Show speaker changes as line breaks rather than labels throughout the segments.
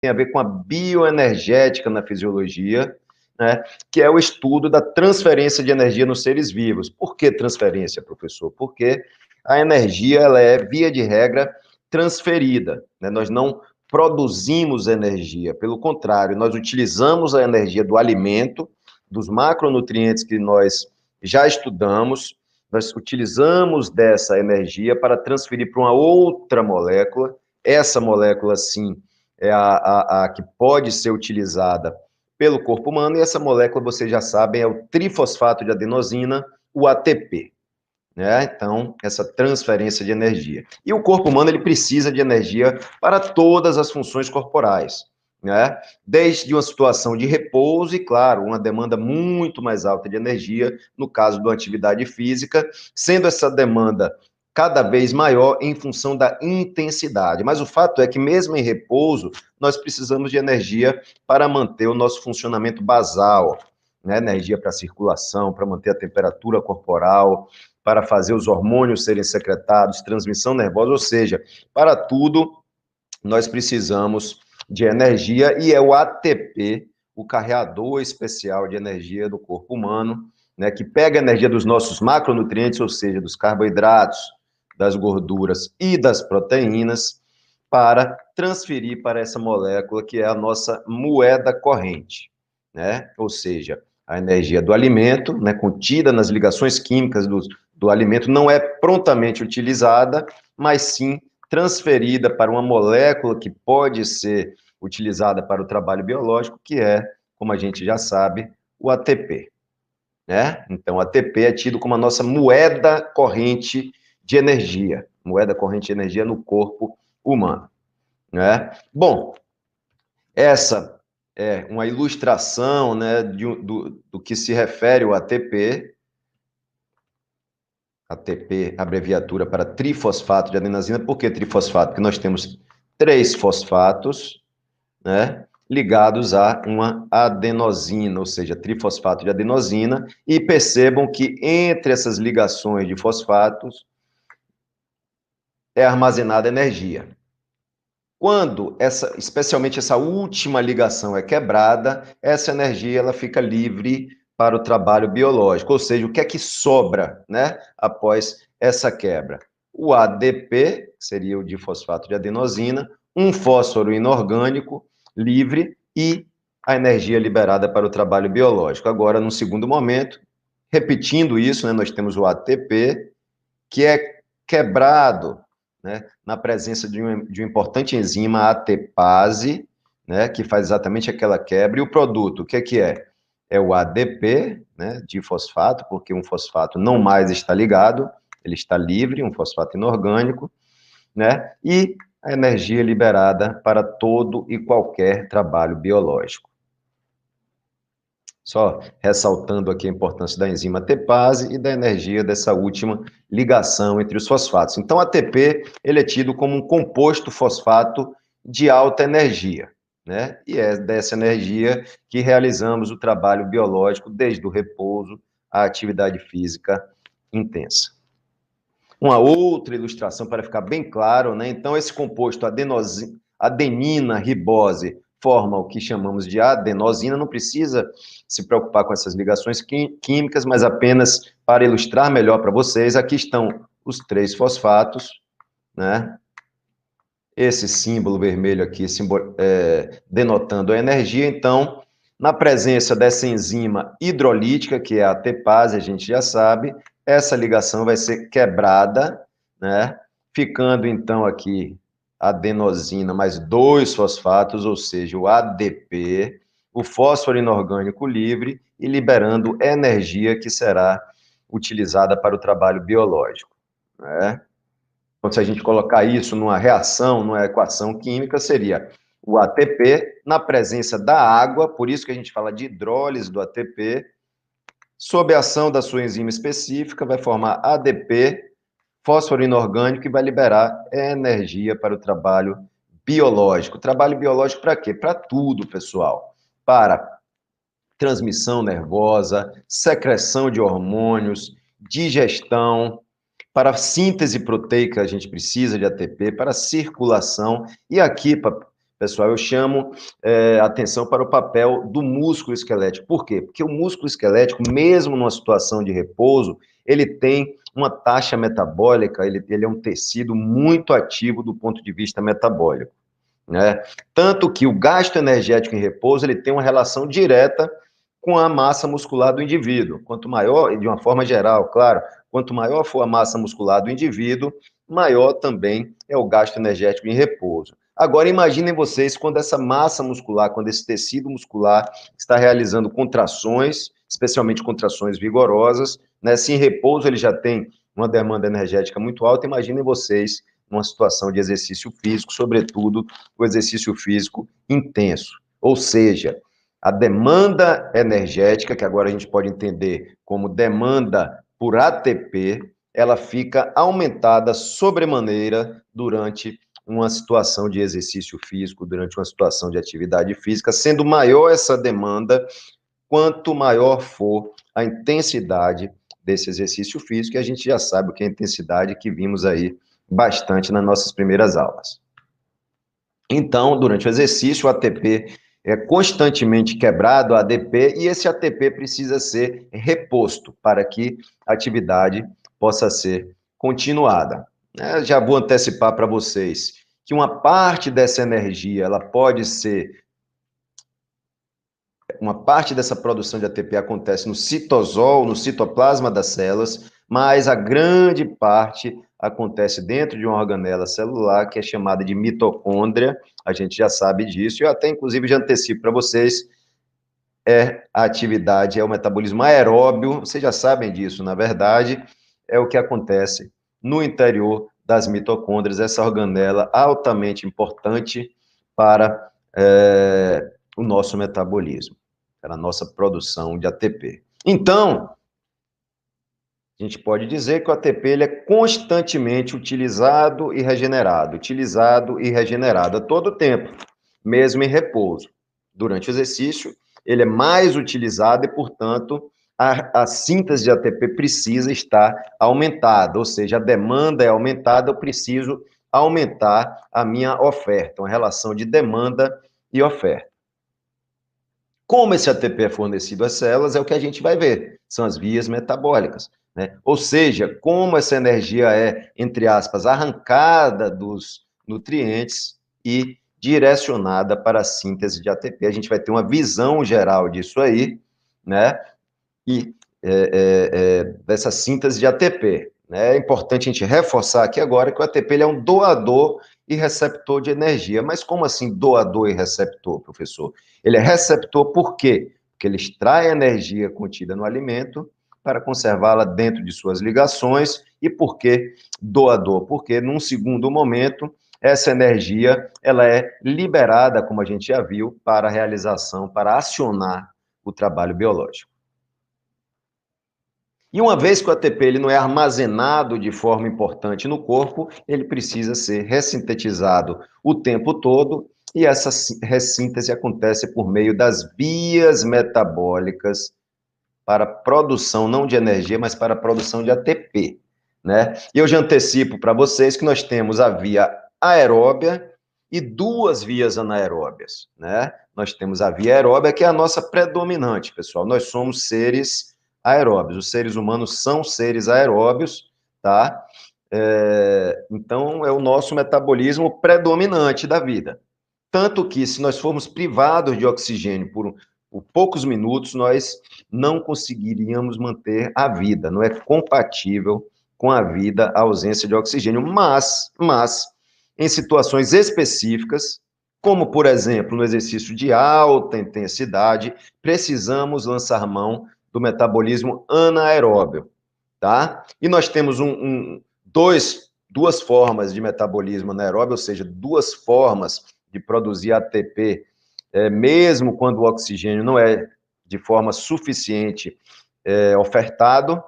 tem a ver com a bioenergética na fisiologia, né, que é o estudo da transferência de energia nos seres vivos. Por que transferência, professor? Porque a energia, ela é, via de regra, transferida, né? Nós não produzimos energia, pelo contrário, nós utilizamos a energia do alimento, dos macronutrientes que nós já estudamos, nós utilizamos dessa energia para transferir para uma outra molécula. Essa molécula, sim, é a que pode ser utilizada pelo corpo humano, e essa molécula, vocês já sabem, é o trifosfato de adenosina, o ATP. Né? Então, essa transferência de energia. E o corpo humano, ele precisa de energia para todas as funções corporais, né? Desde uma situação de repouso e, claro, uma demanda muito mais alta de energia, no caso da atividade física, sendo essa demanda cada vez maior em função da intensidade. Mas o fato é que, mesmo em repouso, nós precisamos de energia para manter o nosso funcionamento basal, né? Energia para circulação, para manter a temperatura corporal, para fazer os hormônios serem secretados, transmissão nervosa, ou seja, para tudo nós precisamos de energia, e é o ATP, o carreador especial de energia do corpo humano, né, que pega a energia dos nossos macronutrientes, ou seja, dos carboidratos, das gorduras e das proteínas, para transferir para essa molécula que é a nossa moeda corrente, né? Ou seja, a energia do alimento, né, contida nas ligações químicas do alimento, não é prontamente utilizada, mas sim transferida para uma molécula que pode ser utilizada para o trabalho biológico, que é, como a gente já sabe, o ATP, né? Então, o ATP é tido como a nossa moeda corrente de energia, moeda corrente de energia no corpo humano, né? Bom, essa é uma ilustração, né, do que se refere ao ATP. ATP, abreviatura para trifosfato de adenosina. Por que trifosfato? Porque nós temos 3 fosfatos, né, ligados a uma adenosina, ou seja, trifosfato de adenosina, e percebam que entre essas ligações de fosfatos é armazenada energia. Quando especialmente essa última ligação é quebrada, essa energia ela fica livre para o trabalho biológico, ou seja, o que é que sobra, né, após essa quebra? O ADP, que seria o difosfato de adenosina, um fósforo inorgânico livre e a energia liberada para o trabalho biológico. Agora, num segundo momento, repetindo isso, né, nós temos o ATP, que é quebrado, né, na presença de um importante enzima, a ATPase, né, que faz exatamente aquela quebra. E o produto, o que é que é? É o ADP, né, de fosfato, porque um fosfato não mais está ligado, ele está livre, um fosfato inorgânico, né, e a energia liberada para todo e qualquer trabalho biológico. Só ressaltando aqui a importância da enzima ATPase e da energia dessa última ligação entre os fosfatos. Então, a ATP, ele é tido como um composto fosfato de alta energia, né? E é dessa energia que realizamos o trabalho biológico, desde o repouso à atividade física intensa. Uma outra ilustração para ficar bem claro, né? Então, esse composto adenina ribose forma o que chamamos de adenosina, não precisa se preocupar com essas ligações químicas, mas apenas para ilustrar melhor para vocês, aqui estão os 3 fosfatos, né? Esse símbolo vermelho aqui denotando a energia. Então, na presença dessa enzima hidrolítica, que é a ATPase, a gente já sabe, essa ligação vai ser quebrada, né? Ficando, então, aqui a adenosina mais 2 fosfatos, ou seja, o ADP, o fósforo inorgânico livre, e liberando energia que será utilizada para o trabalho biológico, né? Então, se a gente colocar isso numa reação, numa equação química, seria o ATP na presença da água, por isso que a gente fala de hidrólise do ATP, sob a ação da sua enzima específica, vai formar ADP, fósforo inorgânico, e vai liberar energia para o trabalho biológico. Trabalho biológico para quê? Para tudo, pessoal. Para transmissão nervosa, secreção de hormônios, digestão, para a síntese proteica a gente precisa de ATP, para a circulação, e aqui, pessoal, eu chamo atenção para o papel do músculo esquelético. Por quê? Porque o músculo esquelético, mesmo numa situação de repouso, ele tem uma taxa metabólica, ele é um tecido muito ativo do ponto de vista metabólico, né? Tanto que o gasto energético em repouso, ele tem uma relação direta com a massa muscular do indivíduo. Quanto maior, de uma forma geral, claro, quanto maior for a massa muscular do indivíduo, maior também é o gasto energético em repouso. Agora, imaginem vocês quando essa massa muscular, quando esse tecido muscular está realizando contrações, especialmente contrações vigorosas, né? Se em repouso ele já tem uma demanda energética muito alta, imaginem vocês numa situação de exercício físico, sobretudo o exercício físico intenso. Ou seja, a demanda energética, que agora a gente pode entender como demanda por ATP, ela fica aumentada sobremaneira durante uma situação de exercício físico, durante uma situação de atividade física, sendo maior essa demanda, quanto maior for a intensidade desse exercício físico, e a gente já sabe o que é a intensidade que vimos aí bastante nas nossas primeiras aulas. Então, durante o exercício, o ATP é constantemente quebrado, a ADP, e esse ATP precisa ser reposto para que a atividade possa ser continuada. Já vou antecipar para vocês que uma parte dessa energia, ela pode ser, uma parte dessa produção de ATP acontece no citosol, no citoplasma das células, mas a grande parte acontece dentro de uma organela celular que é chamada de mitocôndria. A gente já sabe disso, e eu até inclusive já antecipo para vocês, a atividade, é o metabolismo aeróbio, vocês já sabem disso, na verdade, é o que acontece no interior das mitocôndrias, essa organela altamente importante para o nosso metabolismo, para a nossa produção de ATP. Então, a gente pode dizer que o ATP ele é constantemente utilizado e regenerado a todo tempo, mesmo em repouso. Durante o exercício, ele é mais utilizado e, portanto, a síntese de ATP precisa estar aumentada, ou seja, a demanda é aumentada, eu preciso aumentar a minha oferta, uma relação de demanda e oferta. Como esse ATP é fornecido às células é o que a gente vai ver, são as vias metabólicas, né? Ou seja, como essa energia é, entre aspas, arrancada dos nutrientes e direcionada para a síntese de ATP. A gente vai ter uma visão geral disso aí, né? E dessa síntese de ATP. Né? É importante a gente reforçar aqui agora que o ATP ele é um doador e receptor de energia. Mas como assim doador e receptor, professor? Ele é receptor por quê? Porque ele extrai a energia contida no alimento para conservá-la dentro de suas ligações. E por que doador? Porque num segundo momento essa energia ela é liberada, como a gente já viu, para a realização, para acionar o trabalho biológico. E uma vez que o ATP ele não é armazenado de forma importante no corpo, ele precisa ser ressintetizado o tempo todo, e essa ressíntese acontece por meio das vias metabólicas para a produção, não de energia, mas para a produção de ATP, né? E eu já antecipo para vocês que nós temos a via aeróbia e duas vias anaeróbias, né? Nós temos a via aeróbia, que é a nossa predominante, pessoal. Nós somos seres aeróbios. Os seres humanos são seres aeróbios, tá? Então, é o nosso metabolismo predominante da vida. Tanto que, se nós formos privados de oxigênio por poucos minutos, nós não conseguiríamos manter a vida. Não é compatível com a vida a ausência de oxigênio. Mas em situações específicas, como, por exemplo, no exercício de alta intensidade, precisamos lançar mão do metabolismo anaeróbio, tá? E nós temos duas formas de metabolismo anaeróbio, ou seja, duas formas de produzir ATP, mesmo quando o oxigênio não é de forma suficiente ofertado,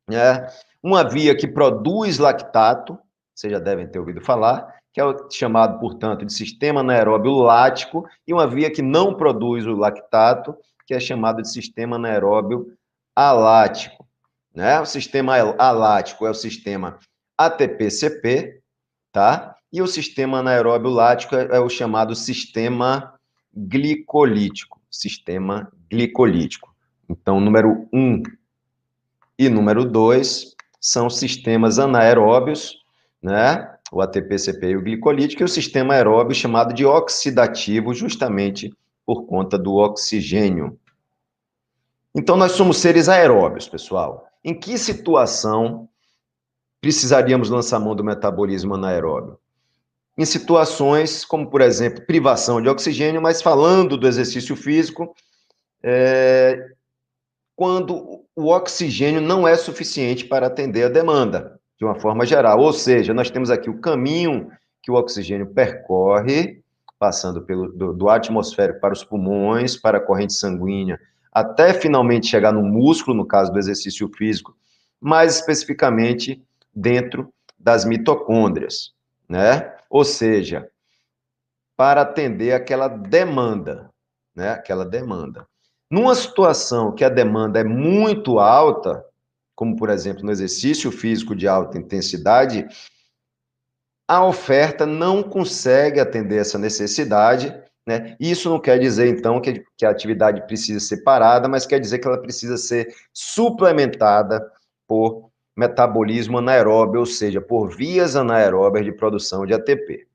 né? Uma via que produz lactato, vocês já devem ter ouvido falar, que é chamado, portanto, de sistema anaeróbio lático, e uma via que não produz o lactato, que é chamado de sistema anaeróbio alático. Né? O sistema alático é o sistema ATP-CP, tá? E o sistema anaeróbio lático é o chamado sistema glicolítico. Sistema glicolítico. Então, número 1 e número 2 são sistemas anaeróbios, né? O ATP-CP e o glicolítico, e o sistema aeróbio chamado de oxidativo, justamente por conta do oxigênio. Então, nós somos seres aeróbios, pessoal. Em que situação precisaríamos lançar mão do metabolismo anaeróbio? Em situações como, por exemplo, privação de oxigênio, mas falando do exercício físico, quando o oxigênio não é suficiente para atender a demanda, de uma forma geral. Ou seja, nós temos aqui o caminho que o oxigênio percorre, passando do ar atmosférico para os pulmões, para a corrente sanguínea, até finalmente chegar no músculo, no caso do exercício físico, mais especificamente dentro das mitocôndrias, né? Ou seja, para atender aquela demanda, né? Aquela demanda. Numa situação que a demanda é muito alta, como, por exemplo, no exercício físico de alta intensidade, a oferta não consegue atender essa necessidade, né? Isso não quer dizer, então, que a atividade precisa ser parada, mas quer dizer que ela precisa ser suplementada por metabolismo anaeróbio, ou seja, por vias anaeróbias de produção de ATP.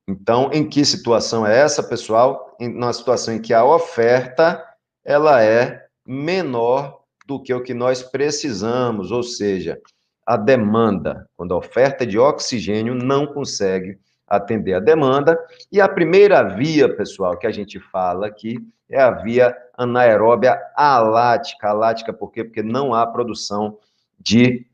Então, em que situação é essa, pessoal? Numa situação em que a oferta ela é menor do que o que nós precisamos, ou seja, a demanda, quando a oferta de oxigênio não consegue atender a demanda. E a primeira via, pessoal, que a gente fala aqui é a via anaeróbia alática. Alática por quê? Porque não há produção de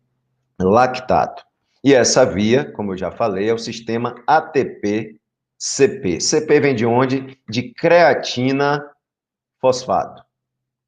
lactato. E essa via, como eu já falei, é o sistema ATP-CP. CP vem de onde? De creatina fosfato.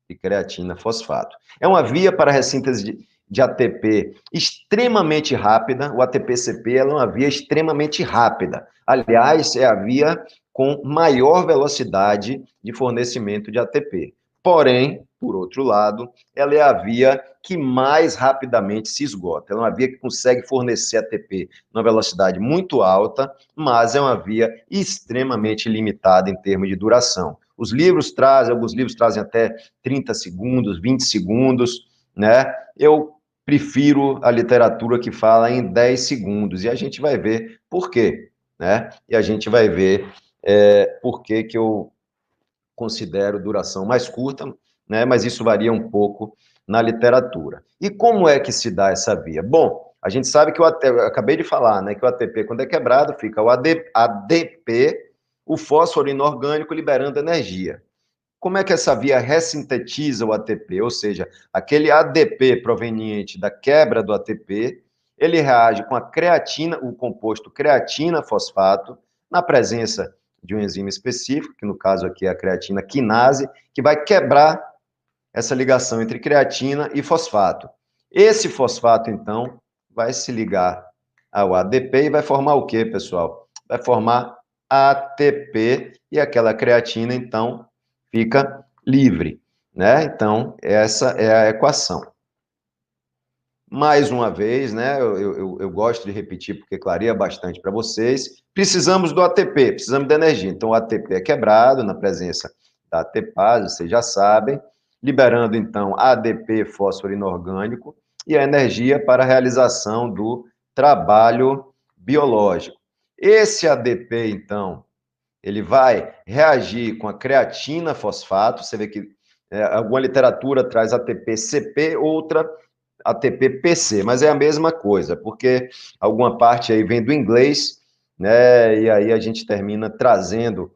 De creatina fosfato. É uma via para ressíntese de ATP extremamente rápida. O ATP-CP é uma via extremamente rápida. Aliás, é a via com maior velocidade de fornecimento de ATP. Porém, por outro lado, ela é a via que mais rapidamente se esgota. Ela é uma via que consegue fornecer ATP numa velocidade muito alta, mas é uma via extremamente limitada em termos de duração. Alguns livros trazem até 30 segundos, 20 segundos, né? Eu prefiro a literatura que fala em 10 segundos, e a gente vai ver por quê, né? E a gente vai ver por que eu considero duração mais curta, né? Mas isso varia um pouco na literatura. E como é que se dá essa via? Bom, a gente sabe que eu acabei de falar, né, que o ATP, quando é quebrado, fica o ADP, o fósforo inorgânico liberando energia. Como é que essa via ressintetiza o ATP? Ou seja, aquele ADP proveniente da quebra do ATP, ele reage com a creatina, o composto creatina fosfato, na presença de um enzima específico, que no caso aqui é a creatina quinase, que vai quebrar essa ligação entre creatina e fosfato. Esse fosfato, então, vai se ligar ao ADP e vai formar o quê, pessoal? Vai formar ATP, e aquela creatina, então, fica livre, né? Então, essa é a equação. Mais uma vez, né? Eu gosto de repetir porque clareia bastante para vocês. Precisamos do ATP, precisamos de energia. Então, o ATP é quebrado na presença da ATPase, vocês já sabem, liberando então ADP, fósforo inorgânico, e a energia para a realização do trabalho biológico. Esse ADP, então, ele vai reagir com a creatina fosfato. Você vê que alguma literatura traz ATP-CP, outra ATP-PC, mas é a mesma coisa, porque alguma parte aí vem do inglês, né, e aí a gente termina trazendo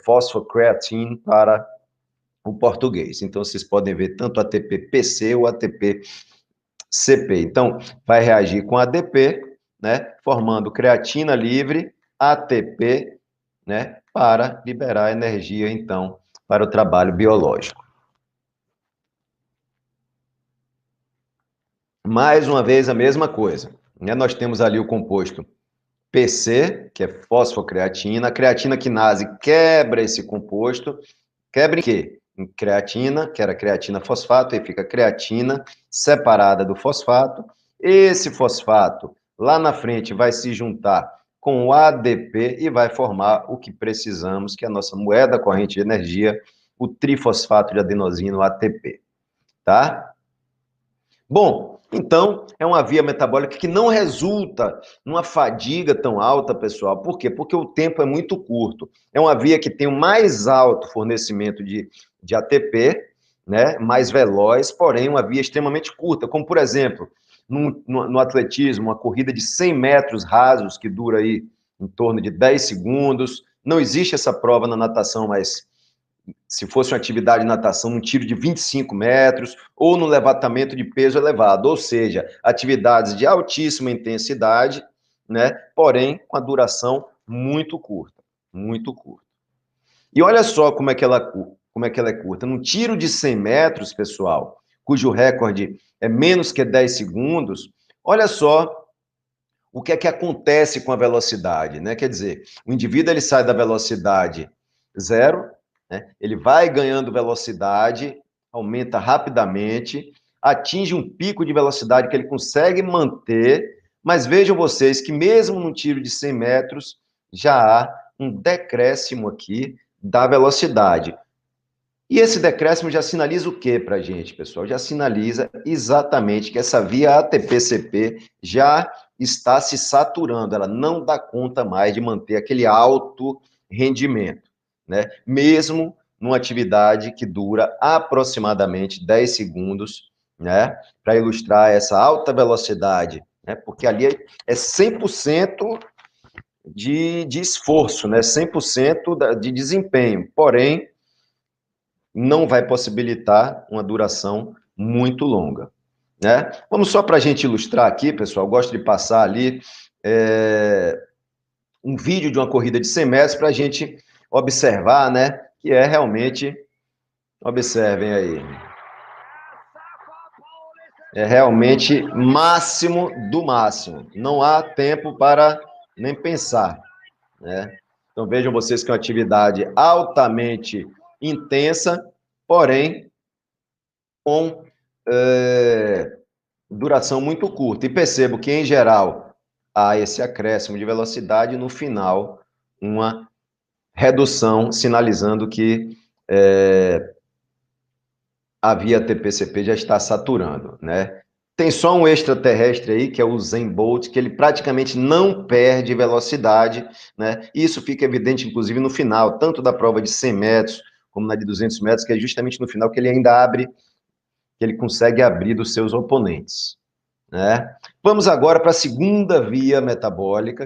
fosfocreatine para o português. Então, vocês podem ver tanto ATP-PC ou ATP-CP. Então, vai reagir com ADP, né, formando creatina livre, ATP, né, para liberar energia, então, para o trabalho biológico. Mais uma vez, a mesma coisa, né? Nós temos ali o composto PC, que é fosfocreatina, a creatina quinase quebra esse composto, quebra em quê? Em creatina, que era creatina fosfato, aí fica creatina separada do fosfato. Esse fosfato lá na frente vai se juntar com o ADP e vai formar o que precisamos, que é a nossa moeda corrente de energia, o trifosfato de adenosino, ATP, tá? Bom, então, é uma via metabólica que não resulta numa fadiga tão alta, pessoal. Por quê? Porque o tempo é muito curto. É uma via que tem o mais alto fornecimento de ATP, né? Mais veloz, porém, uma via extremamente curta. Como, por exemplo, no atletismo, uma corrida de 100 metros rasos, que dura aí em torno de 10 segundos. Não existe essa prova na natação, mas se fosse uma atividade de natação, um tiro de 25 metros, ou no levantamento de peso elevado, ou seja, atividades de altíssima intensidade, né? Porém, com a duração muito curta, muito curta. E olha só como é que ela é curta. Num tiro de 100 metros, pessoal, cujo recorde é menos que 10 segundos, olha só o que é que acontece com a velocidade, né? Quer dizer, o indivíduo ele sai da velocidade zero, né? Ele vai ganhando velocidade, aumenta rapidamente, atinge um pico de velocidade que ele consegue manter, mas vejam vocês que mesmo num tiro de 100 metros, já há um decréscimo aqui da velocidade. E esse decréscimo já sinaliza o que para a gente, pessoal? Já sinaliza exatamente que essa via ATP-CP já está se saturando, ela não dá conta mais de manter aquele alto rendimento, né? Mesmo numa atividade que dura aproximadamente 10 segundos, né? Para ilustrar essa alta velocidade, né? Porque ali é 100% de esforço, né? 100% de desempenho, porém, não vai possibilitar uma duração muito longa, né? Vamos só para a gente ilustrar aqui, pessoal, gosto de passar ali um vídeo de uma corrida de 100 metros para a gente observar, né? Que é realmente, observem aí, é realmente máximo do máximo. Não há tempo para nem pensar, né? Então vejam vocês que é uma atividade altamente intensa, porém com duração muito curta. E percebo que, em geral, há esse acréscimo de velocidade e, no final, uma redução, sinalizando que a via TPCP já está saturando, né? Tem só um extraterrestre aí, que é o Usain Bolt, que ele praticamente não perde velocidade, né? E isso fica evidente, inclusive, no final, tanto da prova de 100 metros, como na de 200 metros, que é justamente no final que ele ainda abre, que ele consegue abrir dos seus oponentes, né? Vamos agora para a segunda via metabólica,